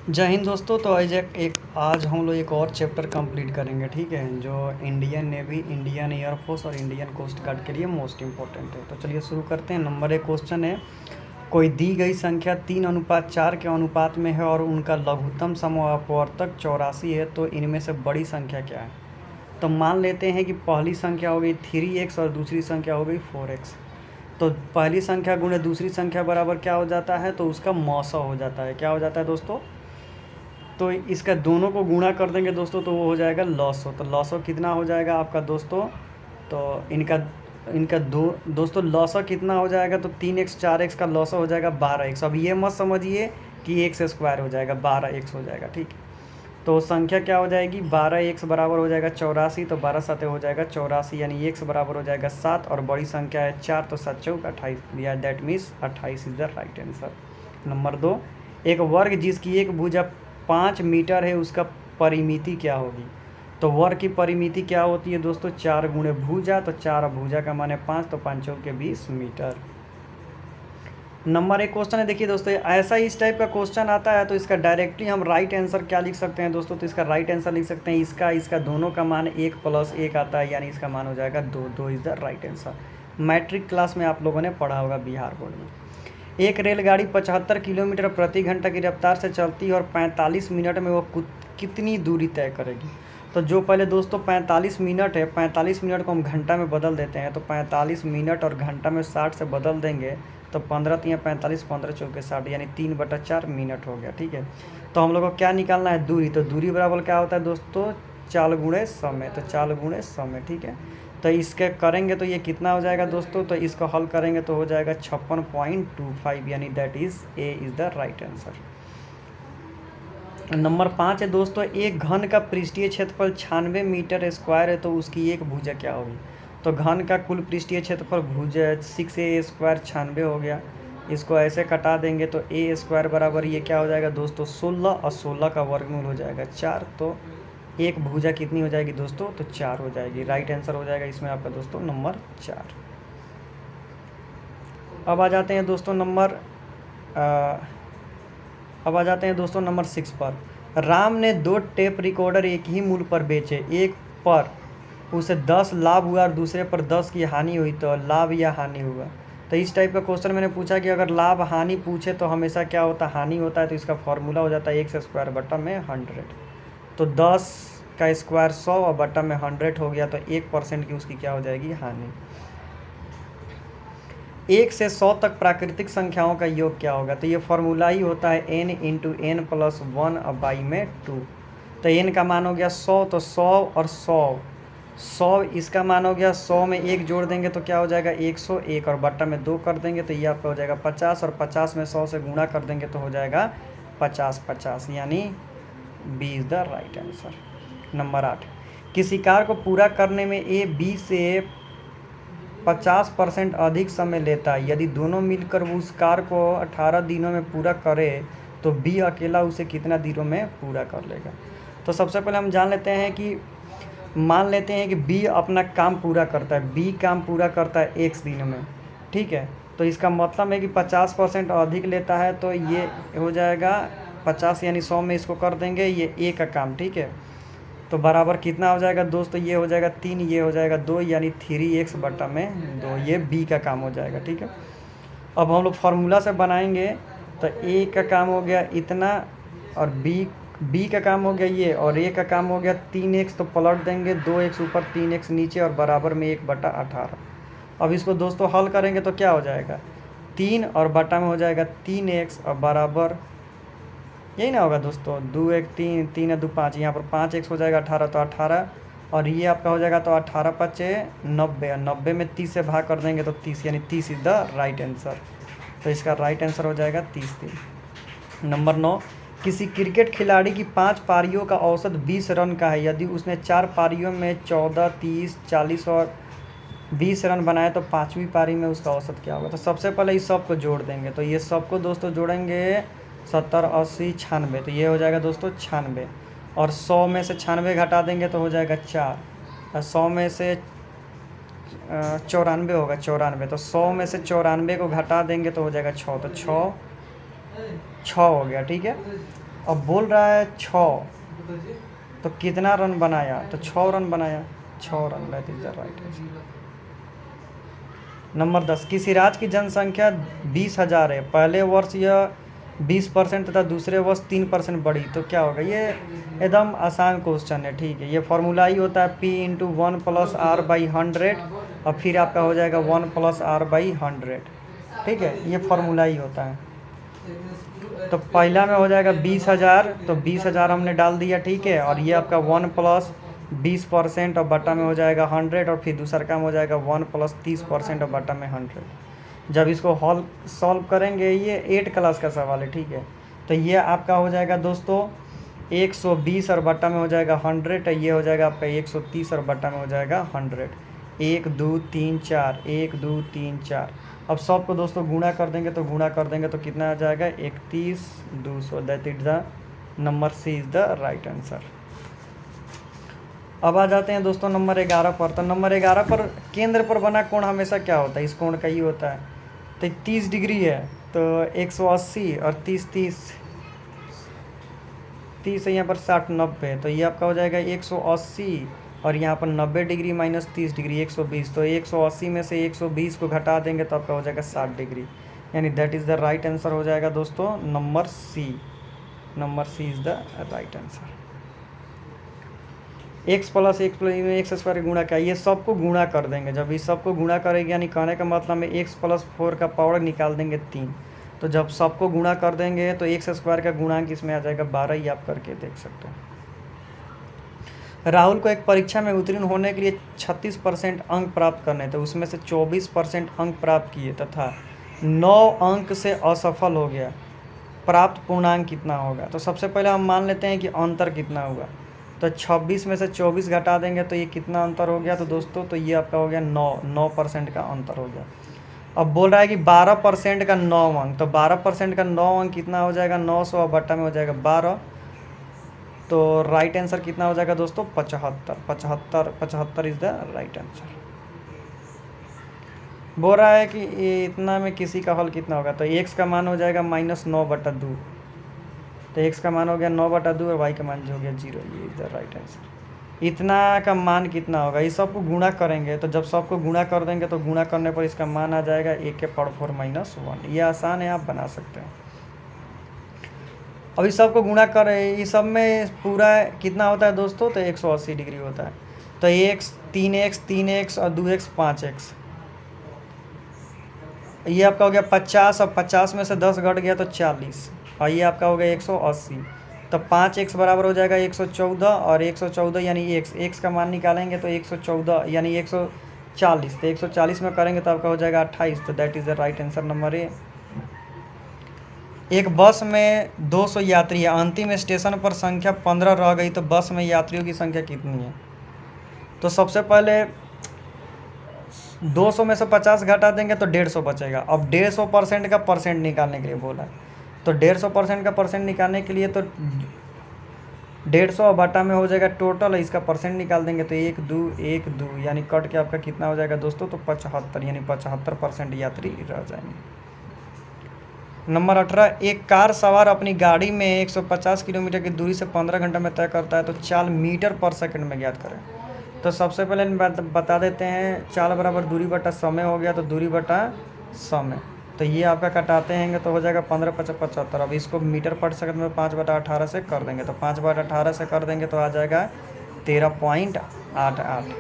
जय हिंद दोस्तों। तो आज हम लोग एक और चैप्टर कंप्लीट करेंगे, ठीक है, जो इंडियन नेवी, इंडियन एयरफोर्स और इंडियन कोस्ट गार्ड के लिए मोस्ट इंपॉर्टेंट है। तो चलिए शुरू करते हैं। नंबर 1 क्वेश्चन है, कोई दी गई संख्या 3:4 के अनुपात में है और उनका लघुत्तम समअपवर्तक 84 है, तो इनमें से बड़ी संख्या क्या है। तो मान लेते हैं कि पहली संख्या हो गई 3x और दूसरी संख्या हो गई 4x। तो पहली संख्या गुणे दूसरी संख्या बराबर क्या हो जाता है, तो उसका मौसा हो जाता है। क्या हो जाता है दोस्तों, तो इसका दोनों को गुणा कर देंगे दोस्तों, तो वो हो जाएगा लॉसो। तो लॉसो कितना हो जाएगा आपका दोस्तों, तो इनका इनका दोस्तों लॉसो कितना हो जाएगा, तो 3x 4x का लॉसो हो जाएगा 12x। अब ये मत समझिए कि एक्स स्क्वायर हो जाएगा, 12x हो जाएगा, ठीक है। तो संख्या क्या हो जाएगी, 12x बराबर हो जाएगा 84। तो 12 7 हो जाएगा 84, यानी x बराबर हो जाएगा 7 और बड़ी संख्या है 4, तो 7 चौक 28, या that means 28 is the right answer. Number 2, एक वर्ग जिसकी एक भुजा 5 मीटर है, उसका परिमिति क्या होगी। तो वर्ग की परिमिति क्या होती है दोस्तों, 4 गुणे भुजा। तो 4 भुजा का माने 5, तो 5 चौके 20 मीटर। नंबर 1 क्वेश्चन है, देखिए दोस्तों, ऐसा इस टाइप का क्वेश्चन आता है तो इसका डायरेक्टली हम राइट आंसर क्या लिख सकते हैं दोस्तों, तो इसका राइट आंसर लिख सकते हैं, इसका दोनों का मान 1 + 1 आता है, यानी इसका मान हो जाएगा 2। 2 is the right answer. Matric class में आप लोगों ने पढ़ा होगा बिहार बोर्ड में। एक रेलगाड़ी 75 किलोमीटर प्रति घंटा की रफ्तार से चलती है और 45 मिनट में वो कितनी दूरी तय करेगी। तो जो पहले दोस्तों 45 मिनट है, 45 मिनट को हम घंटा में बदल देते हैं, तो 45 मिनट और घंटा में 60 से बदल देंगे, तो 15 3 45, 15 चौके 60, यानी 3/4 मिनट हो गया, ठीक है। तो हम लोग को क्या निकालना है, दूरी। तो दूरी बराबर क्या होता है दोस्तों, 4 गुणे समय। तो 4 गुणे समय, ठीक है। तो इसके करेंगे तो ये कितना हो जाएगा दोस्तों, तो इसको हल करेंगे तो हो जाएगा 56.25, यानी that is A is the right answer. Number 5 है दोस्तों, एक घन का पृष्ठीय क्षेत्रफल 96 मीटर स्क्वायर है, तो उसकी एक भुजा क्या होगी। तो घन का कुल पृष्ठीय क्षेत्रफल भुजा 6a² 96 हो गया। इसको ऐसे कटा देंगे तो a² बराबर ये क्या हो जाएगा दोस्तों 16, और 16 का वर्गमूल हो जाएगा 4। तो एक भुजा कितनी हो जाएगी दोस्तों, तो 4 हो जाएगी। राइट आंसर हो जाएगा इसमें आपका दोस्तों नंबर 4। अब आ जाते हैं दोस्तों नंबर 6 पर। राम ने 2 टेप रिकॉर्डर एक ही मूल्य पर बेचे, एक पर उसे 10 लाभ हुआ और दूसरे पर 10 की हानि हुई, तो लाभ या हानि हुआ। तो इस टाइप का क्वेश्चन मैंने पूछा कि अगर लाभ हानि पूछे तो हमेशा क्या होता है, हानि होता है। तो इसका फॉर्मूला हो जाता है x² बटा में 100। तो 10 का स्क्वायर 100 और बटा में 100 हो गया, तो 1% की उसकी क्या हो जाएगी, हानि। 1 से 100 तक प्राकृतिक संख्याओं का योग क्या होगा। तो ये फॉर्मूला ही होता है n × n + 1/2। तो n का मान हो गया 100, तो 100 और 100 इसका मान हो गया। 100 में 1 जोड़ देंगे तो क्या हो जाएगा 101, और बट्टा में 2 कर देंगे तो ये आपका हो जाएगा 50, और 50 में 100 से गुणा कर देंगे तो हो जाएगा 50, यानी B is the right answer. Number 8, किसी कार्य को पूरा करने में ए बी से 50% अधिक समय लेता है। यदि दोनों मिलकर उस कार्य को 18 दिनों में पूरा करे तो बी अकेला उसे कितना दिनों में पूरा कर लेगा। तो सबसे पहले हम मान लेते हैं कि बी अपना काम पूरा करता है, बी काम पूरा करता है x दिन में, ठीक है। तो इसका मतलब है कि 50% अधिक लेता है, तो ये हो जाएगा 50, यानी 100 में इसको कर देंगे ये ए का काम, ठीक है। तो बराबर कितना हो जाएगा दोस्तों, ये हो जाएगा 3, ये हो जाएगा 2, यानी 3x बटा में 2, ये बी का काम हो जाएगा, ठीक है। अब हम लोग फार्मूला से बनाएंगे, तो ए का काम हो गया इतना, और बी का काम हो गया ये, और ए का काम हो गया 3x। तो पलट देंगे, 2x ऊपर 3x नीचे, और बराबर में 1/18। अब इसको दोस्तों हल करेंगे तो क्या हो जाएगा, 3 और बटा में हो जाएगा 3x, और बराबर यही ना होगा दोस्तों, 2 1 3 3 2 5, यहाँ पर 5x हो जाएगा 18, तो 18, और ये आपका हो जाएगा तो 18 × 5 = 90, और 90 में 30 से भाग कर देंगे तो 30, यानी 30 इज़ द राइट आंसर। तो इसका राइट आंसर हो जाएगा 30 दिन। नंबर 9, किसी क्रिकेट खिलाड़ी की 5 पारियों का औसत 20 रन का है। यदि उसने 4 पारियों में 14, 30, 40 और 20 रन बनाए तो 5वीं पारी में उसका औसत क्या होगा। तो सबसे पहले इस सब को जोड़ देंगे, तो ये सबको दोस्तों जोड़ेंगे 70, 80, 96, तो ये हो जाएगा दोस्तों 96, और 100 में से 96 घटा देंगे तो हो जाएगा 4, और 100 में से 94 होगा 94, तो 100 में से 94 को घटा देंगे तो हो जाएगा 6, तो 6 हो गया, ठीक है। अब बोल रहा है 6, तो कितना रन बनाया, तो 6 रन बनाया, 6 run, that is the right answer. Number 10, किसी राज्य की जनसंख्या 20,000 है, पहले वर्ष यह 20% तथा दूसरे वर्ष 3% बढ़ी, तो क्या होगा। ये एकदम आसान क्वेश्चन है, ठीक है। ये फार्मूला ही होता है P into 1 plus R by 100 और फिर आपका हो जाएगा 1 प्लस R बाई 100, ठीक है। ये फार्मूला ही होता है। तो पहला में हो जाएगा 20,000, तो 20,000 हमने डाल दिया, ठीक है। और ये आपका 1 प्लस 20% और बटा में हो जाएगा 100 और फिर दूसरा काम हो जाएगा 1 प्लस 30% और बटा में 100। जब इसको हॉल सॉल्व करेंगे, ये 8 क्लास का सवाल है, ठीक है। तो ये आपका हो जाएगा दोस्तों 120 और बटा में हो जाएगा 100, ये हो जाएगा आपका 130 और बटा में हो जाएगा 100। 1 2 3 4, 1 2 3 4। अब सबको दोस्तों गुणा कर देंगे, तो गुणा कर देंगे तो कितना आ जाएगा 31,200, that is the number C is the right answer. अब आ जाते हैं दोस्तों नंबर 11 पर। तो नंबर 11 पर केंद्र पर बना कोण हमेशा क्या होता है, इस कोण का ही होता है। तो 30 डिग्री है, तो 180 और 30 है यहाँ पर 60 90, तो ये आपका हो जाएगा 180 और यहाँ पर 90 डिग्री माइनस 30 डिग्री 120, तो 180 में से 120 को घटा देंगे तो आपका हो जाएगा 60 डिग्री, यानी that is the right answer हो जाएगा दोस्तों number C. Number C is the right answer. x plus X plus में एक्स स्क्वायर गुणा क्या, ये सबको गुणा कर देंगे। जब इस सबको गुणा करेंगे यानी कहने का मतलब में x प्लस 4 का पावर निकाल देंगे 3, तो जब सबको गुणा कर देंगे तो एक्स स्क्वायर का गुणांक इसमें आ जाएगा 12, ही आप करके देख सकते हैं। राहुल को एक परीक्षा में उत्तीर्ण होने के लिए 36% अंक प्राप्त करने थे, उसमें से 24% अंक प्राप्त किए तथा 9 अंक से असफल हो गया, प्राप्त पूर्णांक कितना होगा। तो सबसे पहले हम मान लेते हैं कि अंतर कितना हुआ, तो 26 में से 24 घटा देंगे तो ये कितना अंतर हो गया, तो दोस्तों तो ये आपका हो गया 9% का अंतर हो गया। अब बोल रहा है कि 12% का 9 अंक, तो 12% का 9 अंक कितना हो जाएगा 900 और बट्टा में हो जाएगा 12, तो राइट आंसर कितना हो जाएगा दोस्तों 75 इज द राइट आंसर। बोल रहा है कि इतना में किसी का हल कितना होगा, तो x का मान हो जाएगा -9/2, तो x का मान हो गया 9/2 और y का मान जो हो गया 0, ये इज द राइट आंसर। इतना का मान कितना होगा, इस सबको गुणा करेंगे, तो जब सबको गुणा कर देंगे तो गुणा करने पर इसका मान आ जाएगा 1 के पावर 4 -1। ये आसान है, आप बना सकते हैं। अब इस सबको गुणा करें, इस सब में पूरा कितना होता है दोस्तों, तो 180 डिग्री होता है। तो 3x और 2x 5x, ये आपका हो गया 50 और 50 में से 10 घट गया तो 40, और ये आपका हो गया 180, तो 5x बराबर हो जाएगा 114 और 114 यानी x का मान निकालेंगे तो 114 यानी 140, तो 140 में करेंगे तो आपका हो जाएगा 28, तो that is the right answer number A. एक बस में 200 यात्री है, अंतिम स्टेशन पर संख्या 15 रह गई, तो बस में यात्रियों की संख्या कितनी है। तो सबसे पहले 200 में से 50 घटा देंगे तो 150 बचेगा। अब 150% का परसेंट निकालने के लिए बोला है, तो 150% का परसेंट निकालने के लिए तो 150 और बटा में हो जाएगा टोटल, इसका परसेंट निकाल देंगे तो 1 2 यानी कट के आपका कितना हो जाएगा दोस्तों, तो 75, यानी 75% यात्री रह जाएंगे। नंबर 18, एक कार सवार अपनी गाड़ी में 150 किलोमीटर की दूरी से 15 घंटे में तय करता है, तो चाल मीटर पर सेकंड में ज्ञात करें। तो सबसे पहले बता देते हैं, चाल बराबर दूरी बटा समय हो गया, तो दूरी बटा समय, तो ये आपका कटाते हैं तो हो जाएगा 15 × 75। अब इसको मीटर पर सेकंड में 5/18 से कर देंगे, तो 5/18 से कर देंगे तो आ जाएगा 13.88,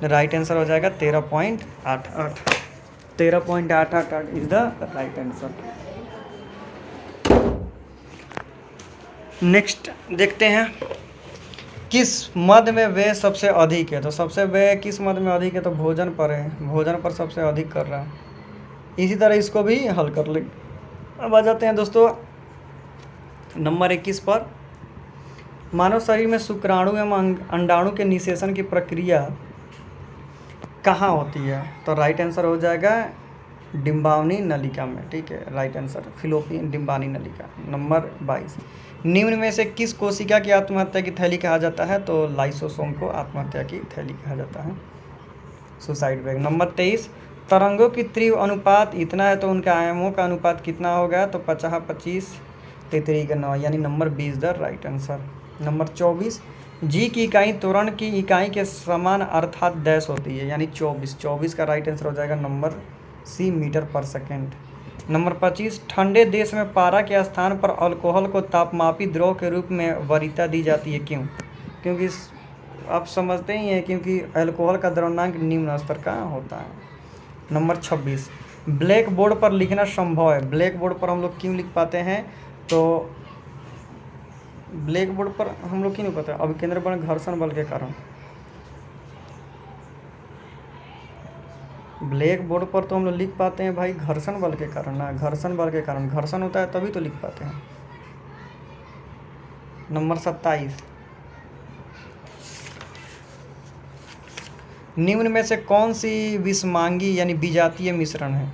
राइट आंसर हो जाएगा 13.88। 13.88 is the right answer. Next देखते हैं, किस मद में व्यय सबसे अधिक है। तो सबसे व्यय किस मद में अधिक है, तो भोजन पर है, भोजन पर सबसे अधिक कर रहा है। इसी तरह इसको भी हल कर लेंगे। अब आ जाते हैं दोस्तों नंबर 21 पर, मानव शरीर में शुक्राणु एवं अंडाणु के निषेचन की प्रक्रिया कहाँ होती है। तो राइट आंसर हो जाएगा डिम्बावनी नलिका में, ठीक है, राइट आंसर फिलोपियन डिम्बानी नलिका। नंबर 22, निम्न में से किस कोशिका की आत्महत्या की थैली कहा जाता है। तो लाइसोसोम को आत्महत्या की थैली कहा जाता है, सुसाइड बैग। नंबर 23, तरंगों की तीव्र अनुपात इतना है तो उनके आयामों का अनुपात कितना होगा। तो 50 25, तितरी का 9 यानी number B is the right answer. Number 24, G की इकाई त्वरण की इकाई के समान अर्थात डैश होती है, यानी 24 का राइट आंसर हो जाएगा नंबर सी, मीटर पर सेकेंड। नंबर 25, ठंडे देश में पारा के स्थान पर अल्कोहल को तापमापी द्रव के रूप में वरीयता दी जाती है, क्यों? क्योंकि आप समझते ही हैं, क्योंकि अल्कोहल का द्रव्यमान निम्न स्तर का होता है। नंबर 26, ब्लैक बोर्ड पर लिखना संभव है। ब्लैक बोर्ड पर हम लोग क्यों लिख पाते हैं? तो ब्लैक बोर्ड पर हम लोग क्यों नहीं पाते? अभिकेंद्र बल घर्षण बल के कारण। ब्लैक बोर्ड पर तो हम लोग लिख पाते हैं भाई घर्षण बल के कारण ना, घर्षण बल के कारण घर्षण होता है तभी तो लिख पाते हैं। नंबर 27, निम्न में से कौन सी विषमांगी यानी विजातीय मिश्रण है?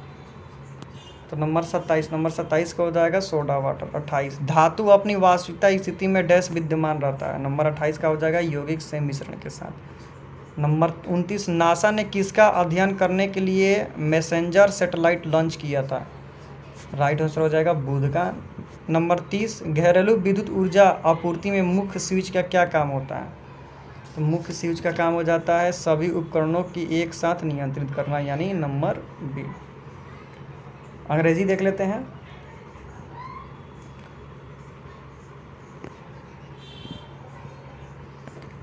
तो नंबर 27 का हो जाएगा सोडा वाटर। 28, धातु अपनी वास्तविकता स्थिति में डैश विद्यमान रहता है। नंबर 28 का हो जाएगा यौगिक से मिश्रण के साथ। नंबर 29, नासा ने किसका अध्ययन करने के लिए मैसेंजर सैटेलाइट लॉन्च किया था? राइट आंसर हो जाएगा बुध का। नंबर 30, घरेलू विद्युत ऊर्जा आपूर्ति में मुख्य स्विच का क्या काम होता है? तो मुख्य स्विच का काम हो जाता है सभी उपकरणों की एक साथ नियंत्रित करना, यानी नंबर बी। अंग्रेजी देख लेते हैं।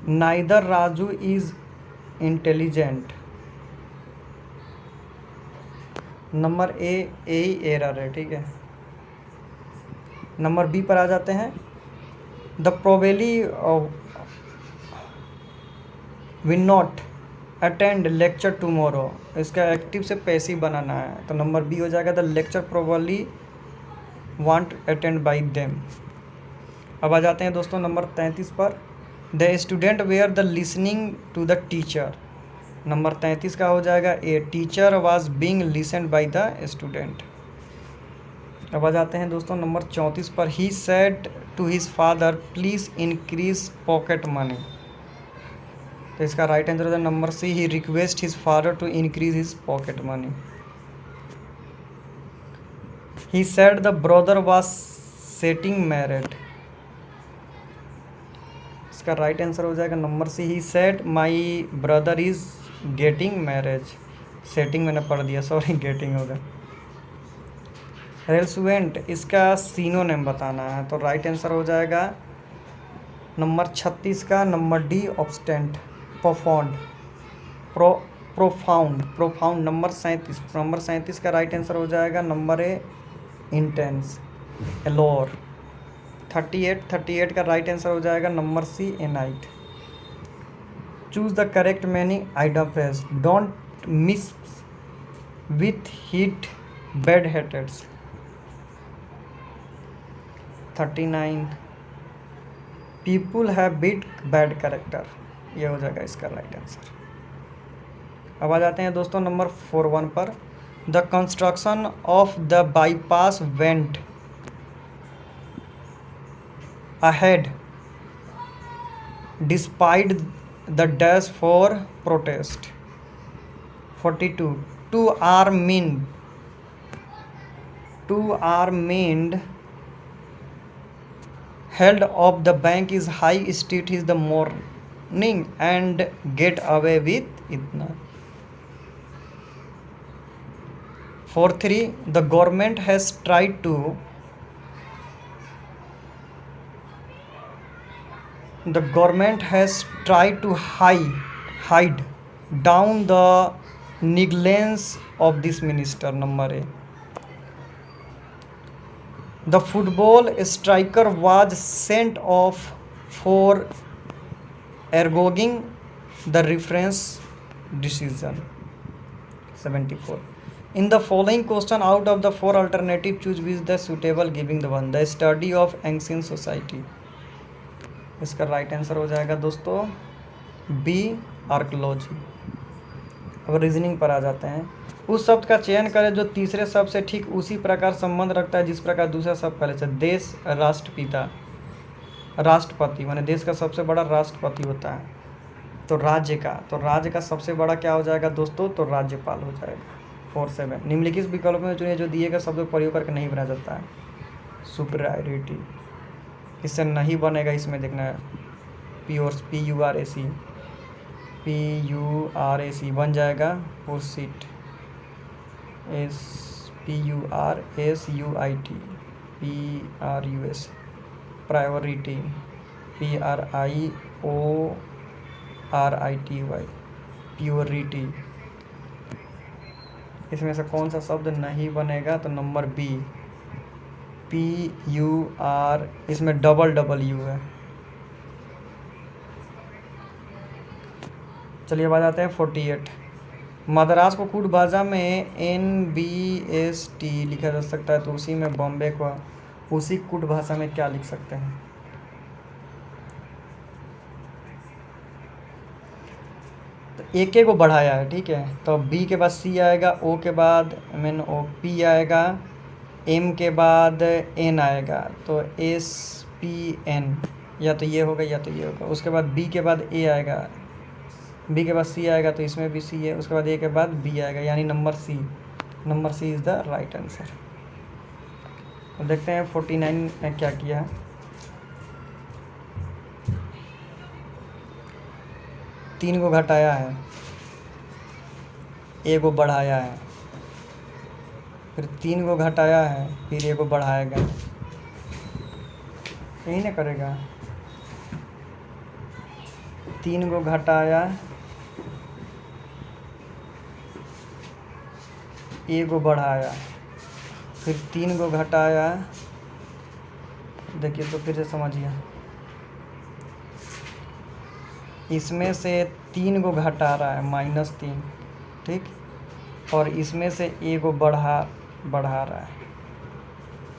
Neither Raju is intelligent. Number A ही एरर है, ठीक है। नंबर बी पर आ जाते हैं। The probably will not attend lecture tomorrow, इसका एक्टिव से पैसिव बनाना है, तो नंबर बी हो जाएगा the lecture probably won't attend by them. अब आ जाते हैं दोस्तों नंबर 33 पर। The student were the listening to the teacher. Number 33 का हो जाएगा A, teacher was being listened by the student. अब आ जाते हैं दोस्तों नंबर 34 पर। He said to his father please increase pocket money, तो इसका राइट आंसर है number C, he request his father to increase his pocket money. He said the brother was setting married, इसका राइट आंसर हो जाएगा number C, he said my brother is getting marriage. Setting मैंने पढ़ दिया, sorry, getting होगा। रेलसुवेंट, इसका synonym बताना है, तो राइट आंसर हो जाएगा नंबर 36 का number D, obstinate. Profound, profound. Number 37 का राइट आंसर हो जाएगा नंबर ए, इंटेंस। एलोर। 38 का राइट आंसर हो जाएगा नंबर सी, एनाइट। Choose the correct meaning idiom phrase, don't miss with hit bad hats. 39, people have bit bad character, ये हो जाएगा इसका राइट आंसर। अब आ जाते हैं दोस्तों नंबर 41 पर। The construction of the bypass went ahead despite the dash for protest. 42, to armed held of the bank is high street is the morning and get away with itna. 43, the government has tried to hide down the negligence of this minister. Number A, the football striker was sent off for ergoing the reference decision. 74, in the following question out of the 4 alternative choose which the suitable giving the one. The study of ancient society, इसका right answer हो जाएगा दोस्तों B, archaeology. अब reasoning पर आ जाते हैं। उस शब्द का चयन करें जो तीसरे शब्द से ठीक उसी प्रकार संबंध रखता है जिस प्रकार दूसरा शब्द पहले से। देश, राष्ट्रपिता, राष्ट्रपति माने देश का सबसे बड़ा राष्ट्रपति होता है। तो राज्य का सबसे बड़ा क्या हो जाएगा दोस्तों? तो राज्यपाल हो जाएगा। 47, निम्नलिखित विकल्प में चुनिए जो दिए गए शब्दों का प्रयोग करके नहीं बना जाता है। सुपरायरिटी। इससे नहीं बनेगा, इसमें देखना है PURAC बन जाएगा पुरसिट, PURSUIT, PRUS priority, PRIORITY purity. इसमें से कौन सा शब्द नहीं बनेगा? तो नंबर बी PUR, इसमें डबल यू है। चलिए अब आ जाते हैं 48। मद्रास को कूट भाषा में NBST लिखा जा सकता है, तो उसी में बॉम्बे को उसी कूट भाषा में क्या लिख सकते हैं? तो एक को बढ़ाया है, ठीक है, तो B के बाद C आएगा, O के बाद P आएगा, M के बाद N आएगा, तो SPN, या तो ये होगा या तो ये होगा। उसके बाद B के बाद A आएगा, B के बाद C आएगा, तो इसमें भी C है। उसके बाद A के बाद B आएगा, यानी number C is the right answer. तो देखते हैं 49 ने क्या किया है। 3 को घटाया है, A को बढ़ाया है, फिर 3 को घटाया है, फिर A को बढ़ाएगा, यही ना करेगा। 3 को घटाया, A को बढ़ाया, फिर 3 को घटाया। देखिए तो फिर से समझिए, इसमें से 3 को घटा रहा है -3, ठीक, और इसमें से A को बढ़ा रहा है,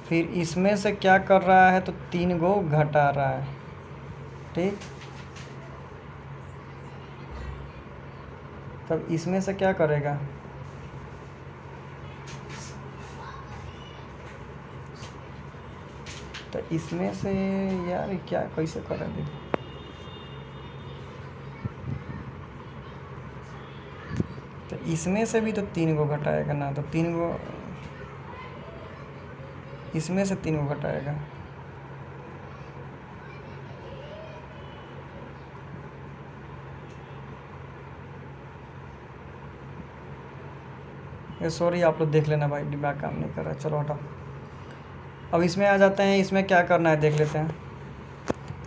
फिर इसमें से क्या कर रहा है? तो 3 को घटा रहा है, ठीक। तब इसमें से क्या करेगा? तो इसमें से यार क्या कैसे करेंगे? तो इसमें से भी तो 3 को घटाएगा ना, तो 3 को, इसमें से 3 को घटाएगा, ये सॉरी आप लोग देख लेना भाई, दिमाग काम नहीं कर रहा है। चलो हटाओ, अब इसमें आ जाते हैं। इसमें क्या करना है देख लेते हैं।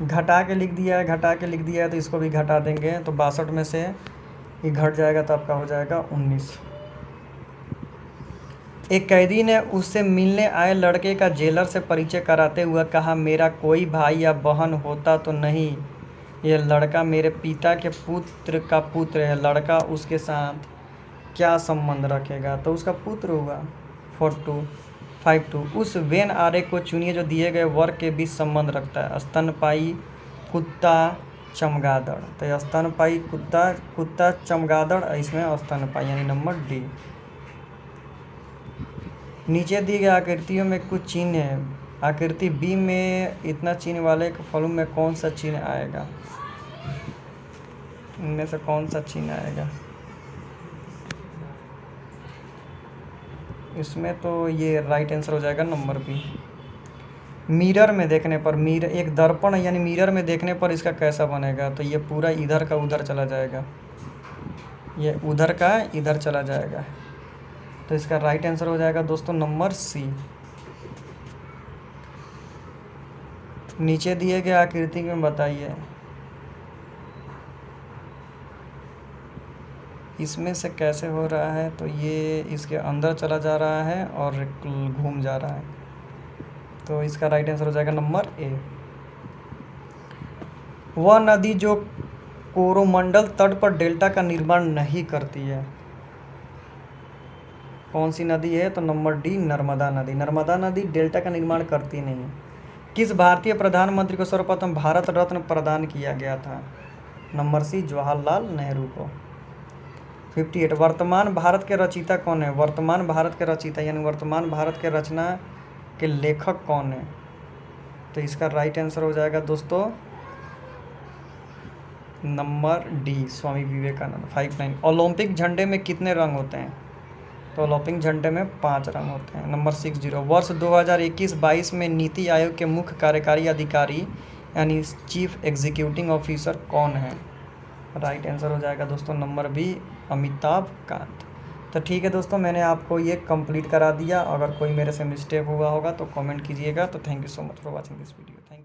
घटा के लिख दिया है, तो इसको भी घटा देंगे, तो 62 में से ये घट जाएगा, तो आपका हो जाएगा 19। एक कैदी ने उससे मिलने आए लड़के का जेलर से परिचय कराते हुए कहा, मेरा कोई भाई या बहन होता तो नहीं, यह लड़का मेरे पिता के पुत्र का पुत्र है, लड़का उसके साथ क्या संबंध रखेगा? तो उसका पुत्र होगा। 52 उस वेन आरेख को चुनिए जो दिए गए वर्ग के बीच संबंध रखता है। स्तनपायी, कुत्ता, चमगादड़। तो स्तनपायी कुत्ता चमगादड़, इसमें स्तनपायी, यानी नंबर डी। नीचे दिए गए आकृतियों में कुछ चिन्ह है। आकृति बी में इतना चिन्ह वाले फलों में कौन सा चिन्ह आएगा? इनमें से कौन सा चिन्ह आएगा? इसमें तो ये राइट आंसर हो जाएगा नंबर बी। मिरर में देखने पर, एक दर्पण यानी मिरर में देखने पर इसका कैसा बनेगा? तो ये पूरा इधर का उधर चला जाएगा, ये उधर का इधर चला जाएगा, तो इसका राइट आंसर हो जाएगा दोस्तों नंबर सी। नीचे दिए गए आकृति में बताइए इसमें से कैसे हो रहा है? तो ये इसके अंदर चला जा रहा है और घूम जा रहा है, तो इसका राइट आंसर हो जाएगा नंबर ए। वह नदी जो कोरोमंडल तट पर डेल्टा का निर्माण नहीं करती है, कौन सी नदी है? तो नंबर डी नर्मदा नदी। नर्मदा नदी डेल्टा का निर्माण करती नहीं है। किस भारतीय प्रधानमंत्री को सर्वप्रथम भारत रत्न प्रदान किया गया था? नंबर सी जवाहरलाल नेहरू को। 58 वर्तमान भारत के रचयिता कौन है? वर्तमान भारत के रचयिता यानी वर्तमान भारत के रचना के लेखक कौन है? तो इसका राइट आंसर हो जाएगा दोस्तों number D Swami Vivekananda. 59 Olympic झंडे में कितने रंग होते हैं? तो लॉपिंग झंडे में 5 रंग होते हैं। नंबर 60, वर्ष 2021-22 में नीति आयोग के मुख्य कार्यकारी अधिकारी यानी चीफ एग्जीक्यूटिव ऑफिसर कौन है? राइट आंसर हो जाएगा दोस्तों नंबर बी, अमिताभ कांत। तो ठीक है दोस्तों, मैंने आपको ये कंप्लीट करा दिया। अगर कोई मेरे से मिस्टेक हुआ होगा तो कमेंट कीजिएगा। तो thank you so much for watching this video. Thank